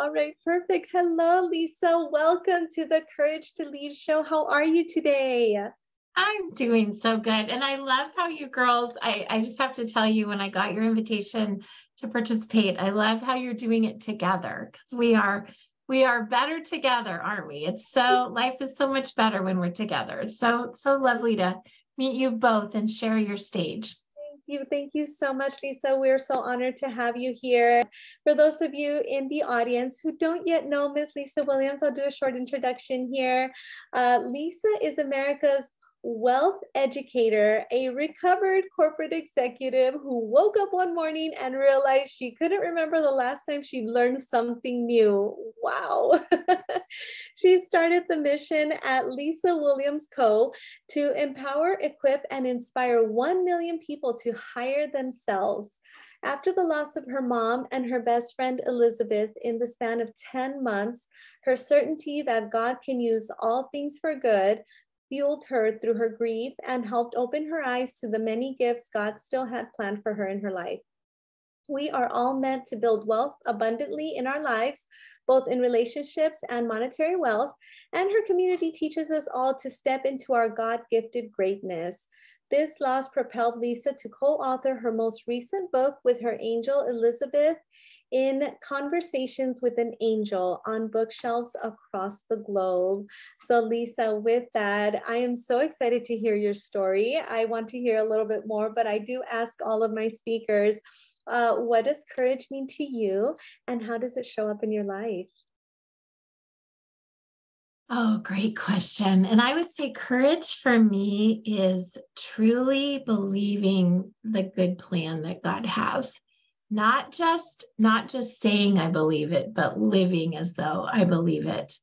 All right, perfect. Hello, Lisa. Welcome to the Courage to Lead show. How are you today? I'm doing so good. And I love how you girls, I just have to tell you, when I got your invitation to participate, I love how you're doing it together, because we are better together, aren't we? Life is so much better when we're together. So lovely to meet you both and share your stage. Thank you. Thank you so much, Lisa. We're so honored to have you here. For those of you in the audience who don't yet know Miss Lisa Williams, I'll do a short introduction here. Lisa is America's wealth educator, a recovered corporate executive who woke up one morning and realized she couldn't remember the last time she learned something new. Wow. She started the mission at Lisa Williams Co. to empower, equip, and inspire 1 million people to hire themselves. After the loss of her mom and her best friend Elizabeth in the span of 10 months, her certainty that God can use all things for good fueled her through her grief and helped open her eyes to the many gifts God still had planned for her in her life. We are all meant to build wealth abundantly in our lives, both in relationships and monetary wealth. And her community teaches us all to step into our God-gifted greatness. This loss propelled Lisa to co-author her most recent book with her angel, Elizabeth, in Conversations with an Angel, on bookshelves across the globe. So Lisa, with that, I am so excited to hear your story. I want to hear a little bit more, but I do ask all of my speakers, what does courage mean to you, and how does it show up in your life? Oh, great question. And I would say courage for me is truly believing the good plan that God has. Not just saying I believe it, but living as though I believe it.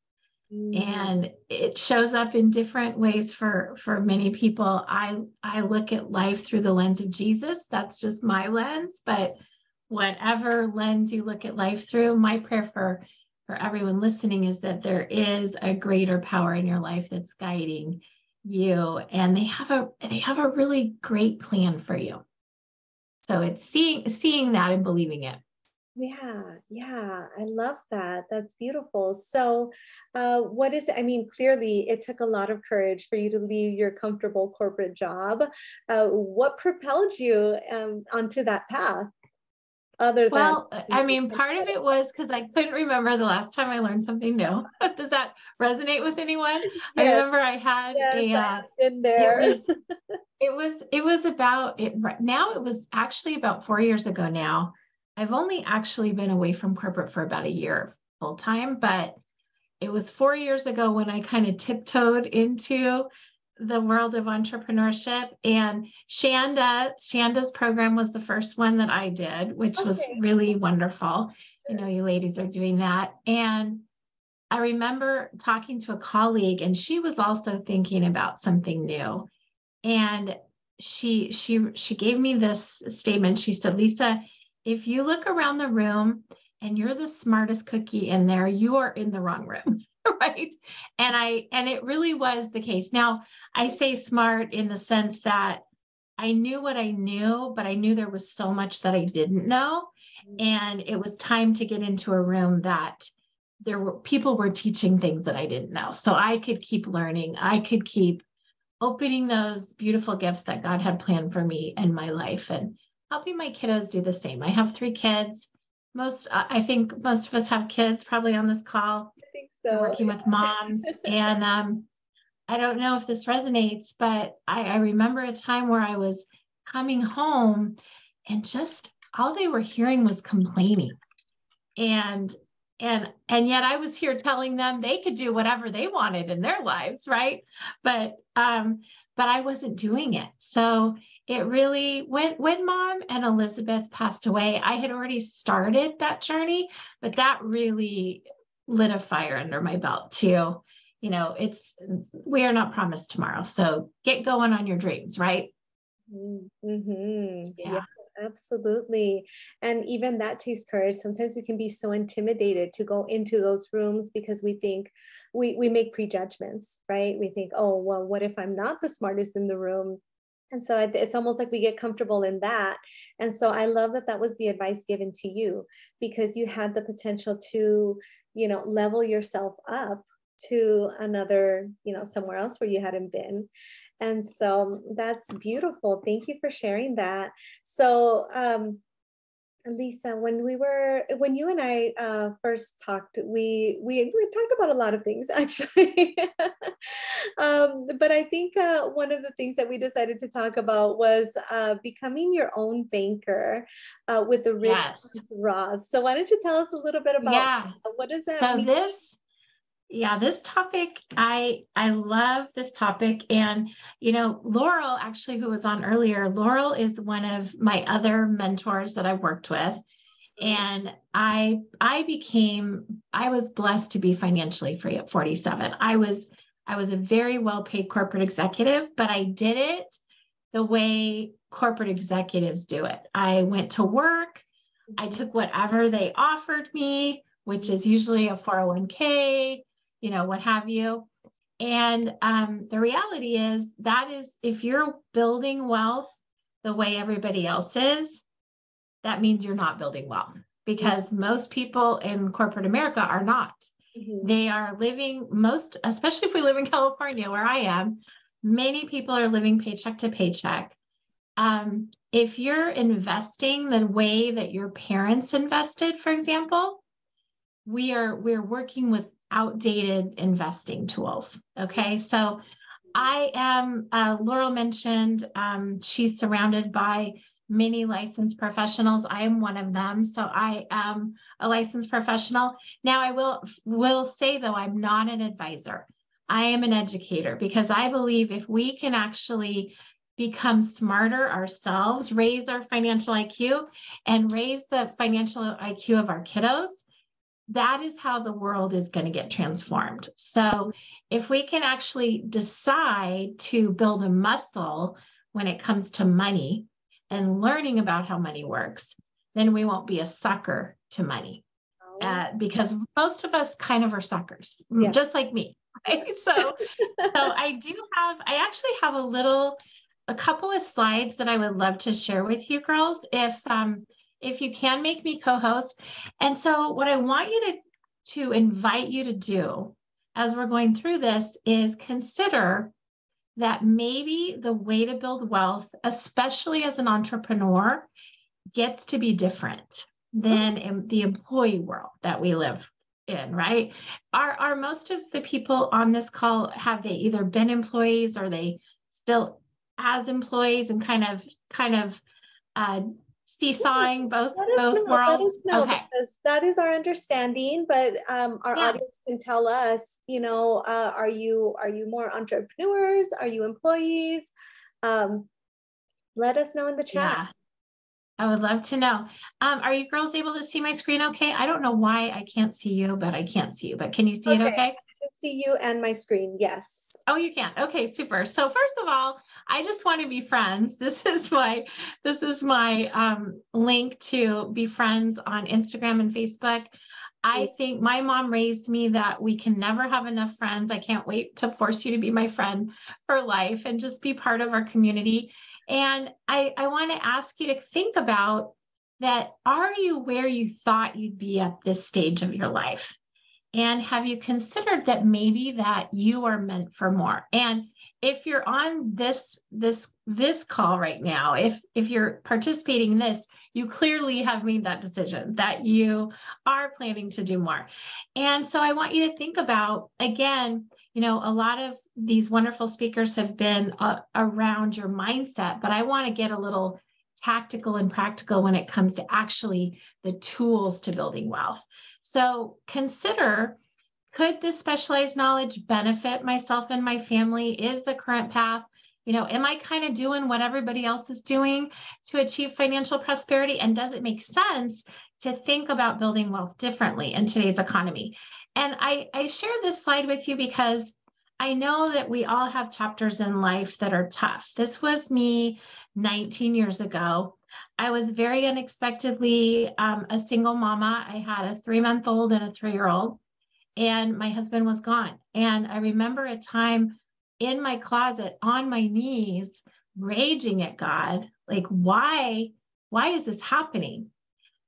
And it shows up in different ways for many people. I look at life through the lens of Jesus. That's just my lens, but whatever lens you look at life through, my prayer for everyone listening is that there is a greater power in your life that's guiding you, and they have a really great plan for you. So it's seeing that and believing it. Yeah, I love that. That's beautiful. So, what is it? I mean, clearly it took a lot of courage for you to leave your comfortable corporate job. What propelled you onto that path other than? Well, I mean, part of it was because I couldn't remember the last time I learned something new. Does that resonate with anyone? I Yes, remember I had yes, I a, have been it there. was, it was about it. Now it was actually about 4 years ago now. I've only actually been away from corporate for about a year full time, but it was 4 years ago when I kind of tiptoed into the world of entrepreneurship. And Shanda's program was the first one that I did, which was Okay. really wonderful. Sure. You ladies are doing that. And I remember talking to a colleague, and she was also thinking about something new. And she gave me this statement. She said, Lisa, if you look around the room and you're the smartest cookie in there, you are in the wrong room. Right. And it really was the case. Now, I say smart in the sense that I knew what I knew, but I knew there was so much that I didn't know. And it was time to get into a room that there were people were teaching things that I didn't know. So I could keep learning. I could keep opening those beautiful gifts that God had planned for me in my life, and helping my kiddos do the same. I have 3 kids. I think most of us have kids probably on this call. I think We're so. working with moms. And I don't know if this resonates, but I remember a time where I was coming home and just all they were hearing was complaining. And yet I was here telling them they could do whatever they wanted in their lives, right? But I wasn't doing it. So it really, when Mom and Elizabeth passed away, I had already started that journey, but that really lit a fire under my belt too. We are not promised tomorrow. So get going on your dreams, right? Mm-hmm. Yeah, Yeah. absolutely. And even that takes courage. Sometimes we can be so intimidated to go into those rooms because we think we make prejudgments, right? We think, oh, well, what if I'm not the smartest in the room? And so it's almost like we get comfortable in that. And so I love that that was the advice given to you, because you had the potential to, level yourself up to another, somewhere else where you hadn't been. And so that's beautiful. Thank you for sharing that. So, Lisa, when you and I first talked, we talked about a lot of things actually, but I think one of the things that we decided to talk about was becoming your own banker with the rich Yes. Roth. So why don't you tell us a little bit about Yeah. what does that So mean? this topic, I love this topic. And, Laurel, actually, who was on earlier, Laurel is one of my other mentors that I've worked with. And I was blessed to be financially free at 47. I was a very well-paid corporate executive, but I did it the way corporate executives do it. I went to work, I took whatever they offered me, which is usually a 401k, what have you. And the reality is if you're building wealth the way everybody else is, that means you're not building wealth, because most people in corporate America are not. They are living especially if we live in California, where I am, many people are living paycheck to paycheck. If you're investing the way that your parents invested, for example, we're working with outdated investing tools. Okay. So I am, Laurel mentioned, she's surrounded by many licensed professionals. I am one of them. So I am a licensed professional. Now I will say though, I'm not an advisor. I am an educator, because I believe if we can actually become smarter ourselves, raise our financial IQ, and raise the financial IQ of our kiddos, that is how the world is going to get transformed. So if we can actually decide to build a muscle when it comes to money and learning about how money works, then we won't be a sucker to money. Because most of us kind of are suckers, just like me. Right? So I actually have a couple of slides that I would love to share with you girls, if you can make me co-host. And so what I want you to invite you to do as we're going through this is consider that maybe the way to build wealth, especially as an entrepreneur, gets to be different than in the employee world that we live in, right? Are most of the people on this call, have they either been employees, or they still as employees, and kind of seesawing both worlds? Let us know, Okay. because that is our understanding, but our audience can tell us, are you more entrepreneurs? Are you employees? Let us know in the chat. Yeah, I would love to know. Are you girls able to see my screen okay? I don't know why I can't see you, but I can't see you. But can you see it okay? I can see you and my screen, yes. Oh, you can. Okay, super. So first of all, I just want to be friends. This is my link to be friends on Instagram and Facebook. I think my mom raised me that we can never have enough friends. I can't wait to force you to be my friend for life and just be part of our community. And I want to ask you to think about that. Are you where you thought you'd be at this stage of your life? And have you considered that maybe that you are meant for more? And if you're on this call right now, if you're participating in this, you clearly have made that decision that you are planning to do more. And so I want you to think about, again, a lot of these wonderful speakers have been around your mindset, but I want to get a little tactical and practical when it comes to actually the tools to building wealth. So consider, could this specialized knowledge benefit myself and my family? Is the current path, am I kind of doing what everybody else is doing to achieve financial prosperity? And does it make sense to think about building wealth differently in today's economy? And I share this slide with you because I know that we all have chapters in life that are tough. This was me 19 years ago. I was very unexpectedly a single mama. I had a 3-month-old and a 3-year-old, and my husband was gone. And I remember a time in my closet on my knees, raging at God, like, why is this happening?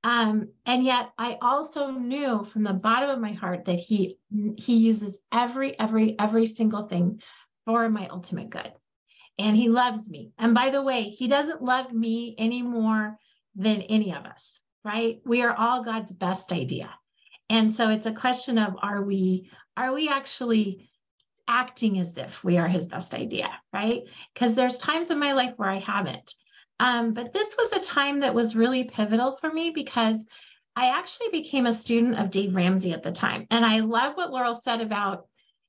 And yet I also knew from the bottom of my heart that he uses every single thing for my ultimate good. And he loves me. And by the way, he doesn't love me any more than any of us, right? We are all God's best idea. And so it's a question of, are we actually acting as if we are his best idea, right? Because there's times in my life where I haven't. But this was a time that was really pivotal for me because I actually became a student of Dave Ramsey at the time. And I love what Laurel said about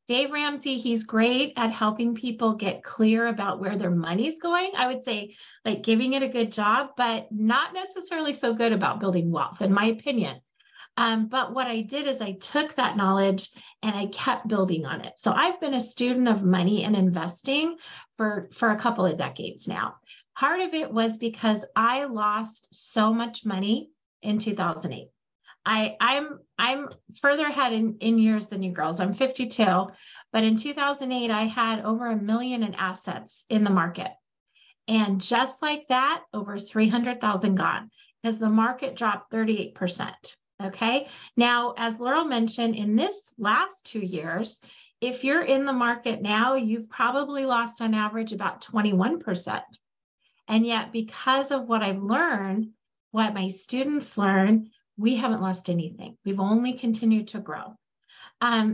Dave Ramsey. He's great at helping people get clear about where their money's going. I would say like giving it a good job, but not necessarily so good about building wealth, in my opinion. But what I did is I took that knowledge and I kept building on it. So I've been a student of money and investing for a couple of decades now. Part of it was because I lost so much money in 2008. I'm further ahead in years than you girls. I'm 52, but in 2008, I had over $1 million in assets in the market. And just like that, over 300,000 gone because the market dropped 38%. Okay. Now, as Laurel mentioned, in this last 2 years, if you're in the market now, you've probably lost on average about 21%. And yet, because of what I've learned, what my students learn, we haven't lost anything. We've only continued to grow.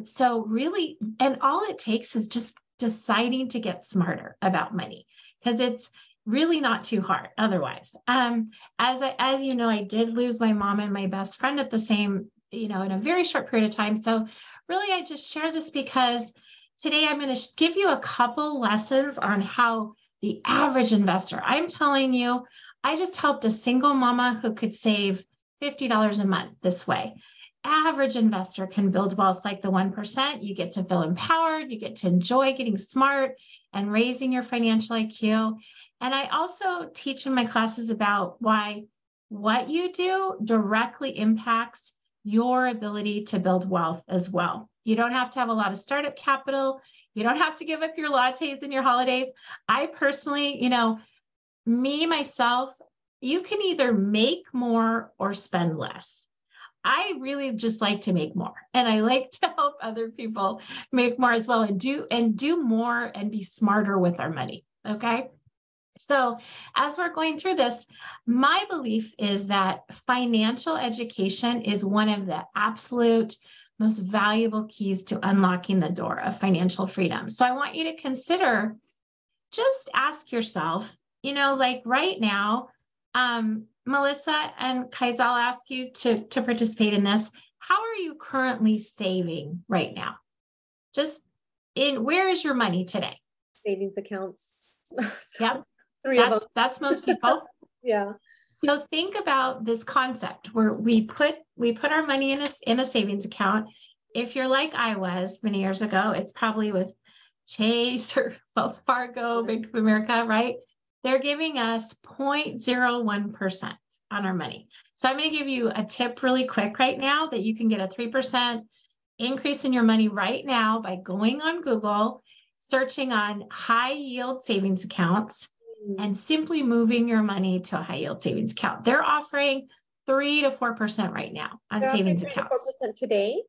So really, and all it takes is just deciding to get smarter about money because it's really not too hard otherwise. As you know, I did lose my mom and my best friend at the same, in a very short period of time. So really, I just share this because today I'm going to give you a couple lessons on how the average investor, I'm telling you, I just helped a single mama who could save $50 a month this way. Average investor can build wealth like the 1%. You get to feel empowered. You get to enjoy getting smart and raising your financial IQ. And I also teach in my classes about why what you do directly impacts your ability to build wealth as well. You don't have to have a lot of startup capital. You don't have to give up your lattes and your holidays. I personally, myself, you can either make more or spend less. I really just like to make more. And I like to help other people make more as well and do more and be smarter with our money. Okay. So as we're going through this, my belief is that financial education is one of the absolute most valuable keys to unlocking the door of financial freedom. So I want you to consider, just ask yourself, like right now, Melissa and Kaiser, I'll ask you to participate in this. How are you currently saving right now? Where is your money today? Savings accounts. Yep. Three of them. That's most people. Yeah. So think about this concept where we put our money in a savings account. If you're like I was many years ago, it's probably with Chase or Wells Fargo, Bank of America, right? They're giving us 0.01% on our money. So I'm going to give you a tip really quick right now that you can get a 3% increase in your money right now by going on Google, searching on high yield savings accounts, and simply moving your money to a high yield savings account. They're offering 3 to 4% right now on savings accounts. 4% today,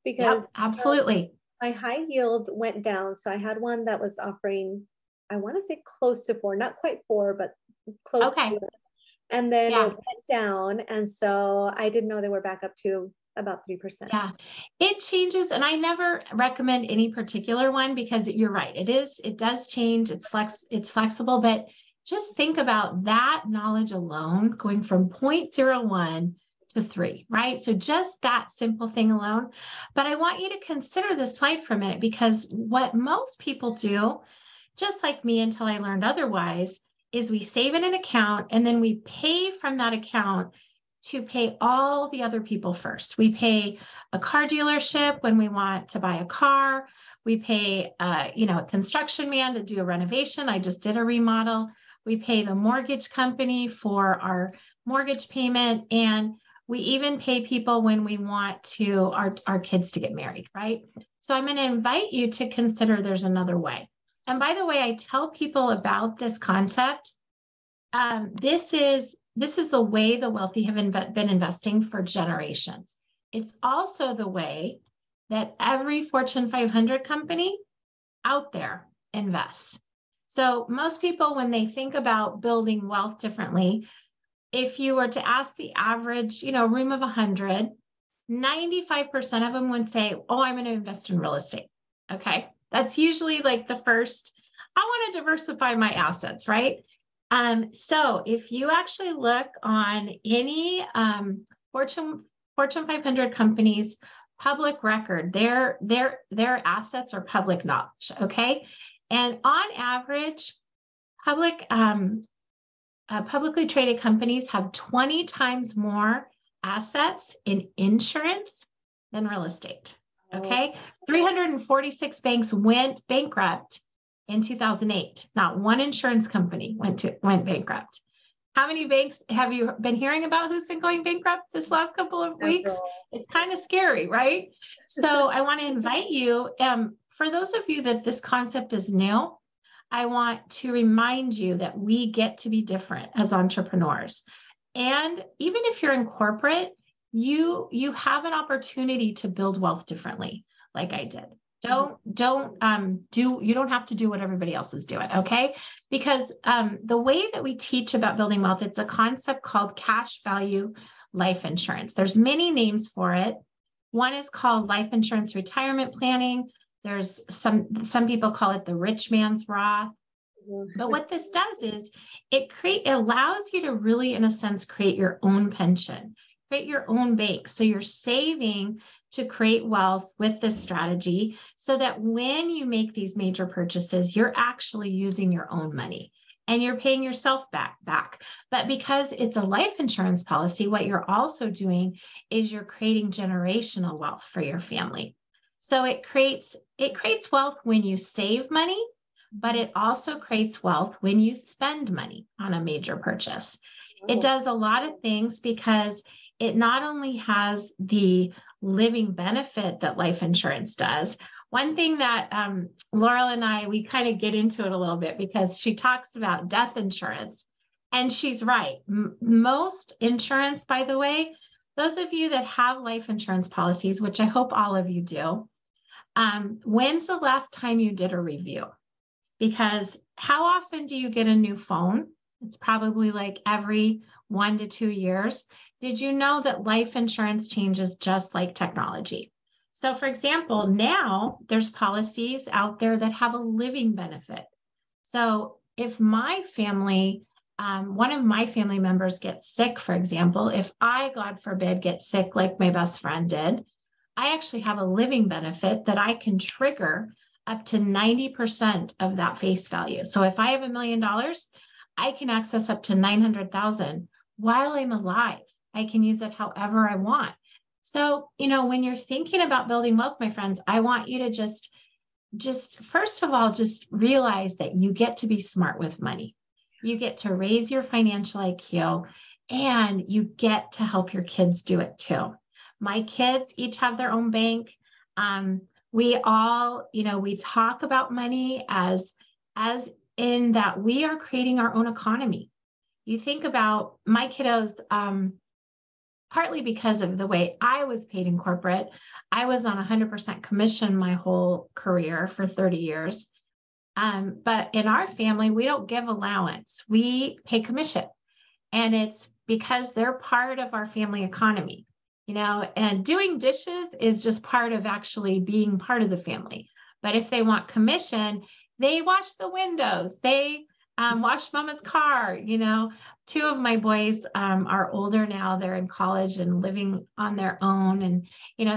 because yep, absolutely. My high yield went down. So I had one that was offering, I want to say close to 4, not quite 4, but close to it. And then it went down. And so I didn't know they were back up to about 3%. Yeah, it changes. And I never recommend any particular one because you're right. It does change. It's flexible, but just think about that knowledge alone going from 0.01 to 3, right? So just that simple thing alone. But I want you to consider this slide for a minute because what most people do, just like me until I learned otherwise, is we save in an account and then we pay from that account to pay all the other people first. We pay a car dealership when we want to buy a car. We pay, a construction man to do a renovation. I just did a remodel. We pay the mortgage company for our mortgage payment. And we even pay people when we want our kids to get married, right? So I'm going to invite you to consider there's another way. And by the way, I tell people about this concept. This is the way the wealthy have been investing for generations. It's also the way that every Fortune 500 company out there invests. So most people, when they think about building wealth differently, if you were to ask the average, room of 100, 95% of them would say, oh, I'm going to invest in real estate. Okay. That's usually like the first, I want to diversify my assets, right? So if you actually look on any Fortune 500 companies public record, their assets are public knowledge. Okay. And on average, publicly traded companies have 20 times more assets in insurance than real estate. Okay. 346 banks went bankrupt in 2008. Not one insurance company went bankrupt. How many banks have you been hearing about who's been going bankrupt this last couple of weeks? It's kind of scary, right? So I want to invite you, for those of you that this concept is new, I want to remind you that we get to be different as entrepreneurs. And even if you're in corporate, you have an opportunity to build wealth differently, like I did. You don't have to do what everybody else is doing, okay? Because the way that we teach about building wealth, it's a concept called cash value life insurance. There's many names for it. One is called life insurance retirement planning. There's some people call it the rich man's Roth. But what this does is it allows you to really, in a sense, create your own pension, create your own bank. So you're saving to create wealth with this strategy so that when you make these major purchases, you're actually using your own money and you're paying yourself back. But because it's a life insurance policy, what you're also doing is you're creating generational wealth for your family. So it creates wealth when you save money, but it also creates wealth when you spend money on a major purchase. It does a lot of things because it not only has the living benefit that life insurance does. One thing that Laurel and I, we kind of get into it a little bit because she talks about death insurance. And she's right. Most insurance, by the way, those of you that have life insurance policies, which I hope all of you do, when's the last time you did a review? Because how often do you get a new phone? It's probably like every 1 to 2 years. Did you know that life insurance changes just like technology? So for example, now there's policies out there that have a living benefit. So if my family, one of my family members gets sick, for example, if I, God forbid, get sick like my best friend did, I actually have a living benefit that I can trigger up to 90% of that face value. So if I have $1 million, I can access up to 900,000 while I'm alive. I can use it however I want. So, when you're thinking about building wealth, my friends, I want you to just first of all, just realize that you get to be smart with money. You get to raise your financial IQ and you get to help your kids do it too. My kids each have their own bank. We all, we talk about money as in that we are creating our own economy. You think about my kiddos, partly because of the way I was paid in corporate. I was on 100% commission my whole career for 30 years. But in our family, we don't give allowance. We pay commission. And it's because they're part of our family economy, and doing dishes is just part of actually being part of the family. But if they want commission, they wash the windows. They wash mama's car. Two of my boys are older now. They're in college and living on their own and,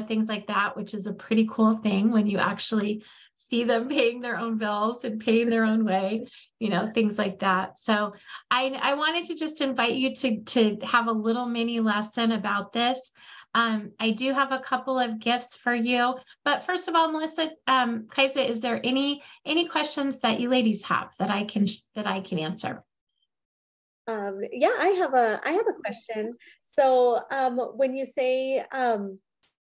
things like that, which is a pretty cool thing when you actually see them paying their own bills and paying their own way, things like that. So I wanted to just invite you to have a little mini lesson about this. I do have a couple of gifts for you, but first of all, Melissa, Kaisa, is there any questions that you ladies have that I can answer? Yeah, I have a question. So when you say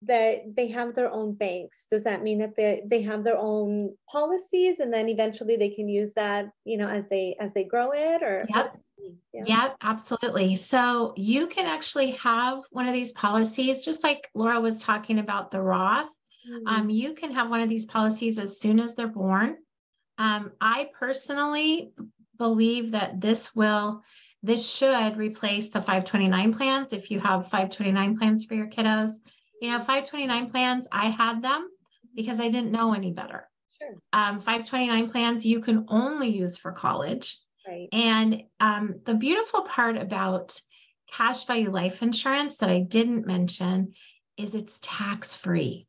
that they have their own banks. Does that mean that they have their own policies and then eventually they can use that, as they grow it, or what Yep. does it mean? Yeah. Yep, absolutely. So you can actually have one of these policies, just like Laura was talking about the Roth. Mm. You can have one of these policies as soon as they're born. I personally believe that this should replace the 529 plans. If you have 529 plans for your kiddos, 529 plans, I had them because I didn't know any better. Sure. 529 plans you can only use for college. Right. And the beautiful part about cash value life insurance that I didn't mention is it's tax-free.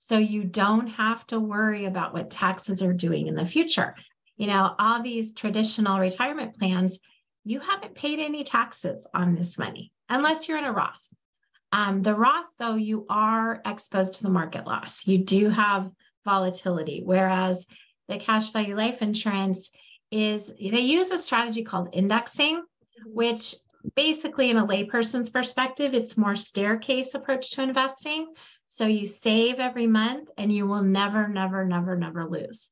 So you don't have to worry about what taxes are doing in the future. All these traditional retirement plans, you haven't paid any taxes on this money unless you're in a Roth. The Roth, though, you are exposed to the market loss. You do have volatility, whereas the cash value life insurance they use a strategy called indexing, which basically in a layperson's perspective, it's more staircase approach to investing. So you save every month and you will never, never, never, never lose.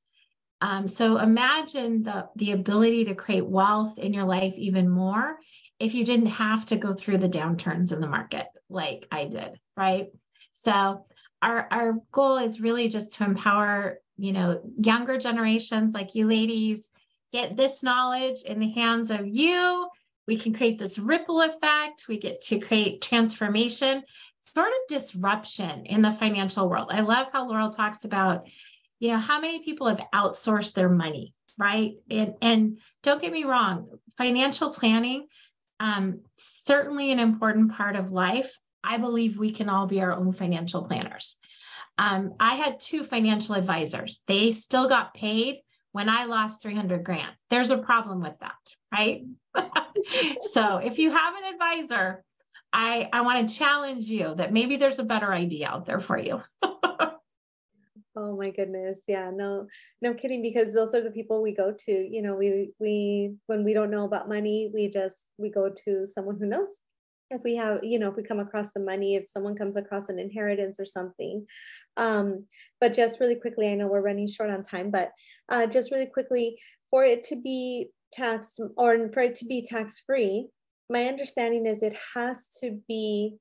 So imagine the ability to create wealth in your life even more if you didn't have to go through the downturns in the market like I did, right? So our goal is really just to empower, younger generations like you ladies, get this knowledge in the hands of you. We can create this ripple effect. We get to create transformation, sort of disruption in the financial world. I love how Laurel talks about, how many people have outsourced their money, right? And don't get me wrong, financial planning, certainly an important part of life. I believe we can all be our own financial planners. I had 2 financial advisors. They still got paid when I lost 300 grand. There's a problem with that, right? So if you have an advisor, I want to challenge you that maybe there's a better idea out there for you. Oh my goodness. Yeah, no kidding, because those are the people we go to. We when we don't know about money, we go to someone who knows. If we have, if we come across some money, if someone comes across an inheritance or something. But just really quickly, I know we're running short on time, but just really quickly, for it to be taxed or for it to be tax-free, my understanding is it has to be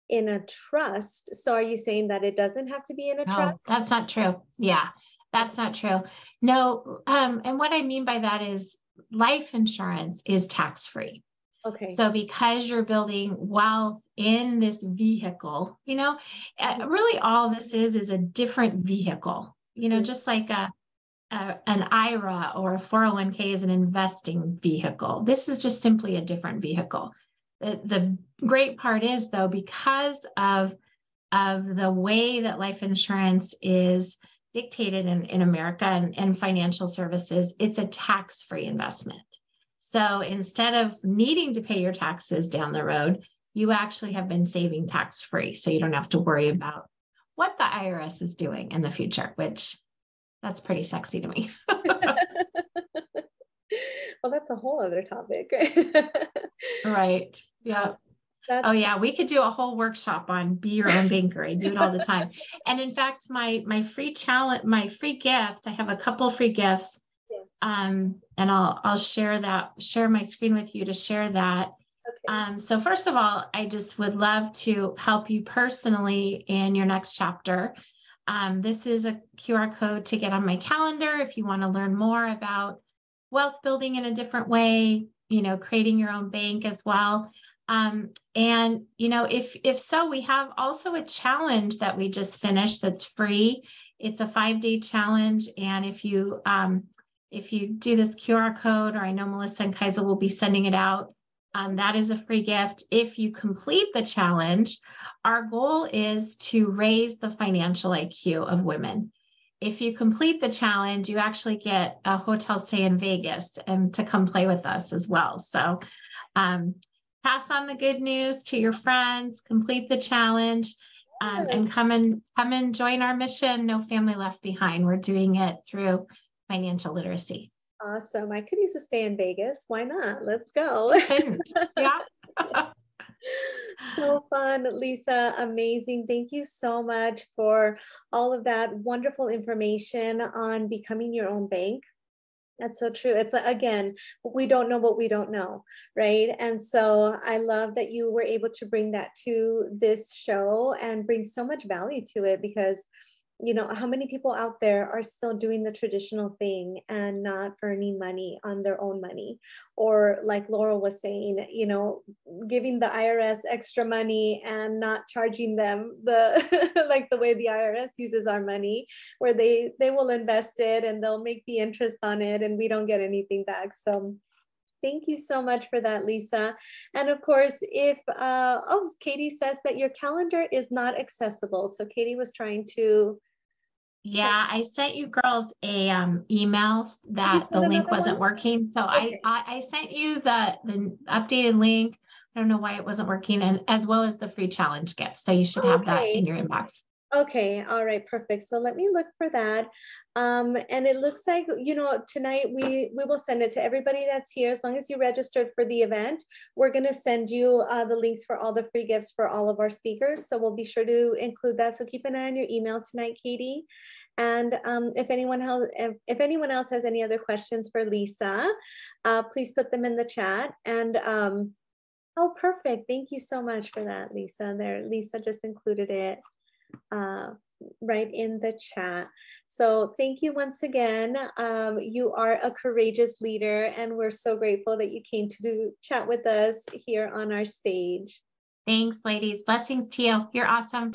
in a trust. So are you saying that it doesn't have to be in a trust? No, that's not true. Yeah, that's not true. No. And what I mean by that is life insurance is tax-free. Okay. So because you're building wealth in this vehicle, really all this is a different vehicle, just like an IRA or a 401k is an investing vehicle. This is just simply a different vehicle. The great part is, though, because of the way that life insurance is dictated in America and financial services, it's a tax-free investment. So instead of needing to pay your taxes down the road, you actually have been saving tax-free. So you don't have to worry about what the IRS is doing in the future, which that's pretty sexy to me. Well, that's a whole other topic. Right. Yeah. Oh yeah, we could do a whole workshop on be your own banker. I do it all the time. And in fact, my free challenge, my free gift, I have a couple free gifts. Yes. And I'll share my screen with you to share that. Okay. So first of all, I just would love to help you personally in your next chapter. This is a QR code to get on my calendar if you want to learn more about wealth building in a different way, creating your own bank as well. And, if so, we have also a challenge that we just finished that's free. It's a 5-day challenge. And if you do this QR code, or I know Melissa and Kaisa will be sending it out, that is a free gift. If you complete the challenge, our goal is to raise the financial IQ of women. If you complete the challenge, you actually get a hotel stay in Vegas and to come play with us as well. So pass on the good news to your friends, complete the challenge, and come and join our mission, No Family Left Behind. We're doing it through financial literacy. Awesome. I could use a stay in Vegas. Why not? Let's go. Yeah. so fun, Lisa. Amazing. Thank you so much for all of that wonderful information on becoming your own bank. That's so true. It's again, we don't know what we don't know, right? And so I love that you were able to bring that to this show and bring so much value to it, because you know, how many people out there are still doing the traditional thing and not earning money on their own money? Or like Laurel was saying, you know, giving the IRS extra money and not charging them the like the way the IRS uses our money, where they will invest it and they'll make the interest on it and we don't get anything back. So thank you so much for that, Lisa. And of course, if, oh, Katie says that your calendar is not accessible. So Katie was trying to, Yeah, I sent you girls a email did you that the send link another wasn't one? working. So Okay. I sent you the updated link. I don't know why it wasn't working, and as well as the free challenge gift. So you should have that in Okay. your inbox. Okay. All right. Perfect. So let me look for that. And it looks like, you know, tonight we will send it to everybody that's here. As long as you registered for the event, we're going to send you the links for all the free gifts for all of our speakers. So we'll be sure to include that. So keep an eye on your email tonight, Katie. And if anyone else has any other questions for Lisa, please put them in the chat. And oh, perfect. Thank you so much for that, Lisa. There, Lisa just included it right in the chat. So thank you once again. You are a courageous leader, and we're so grateful that you came to chat with us here on our stage. Thanks, ladies. Blessings to you. You're awesome.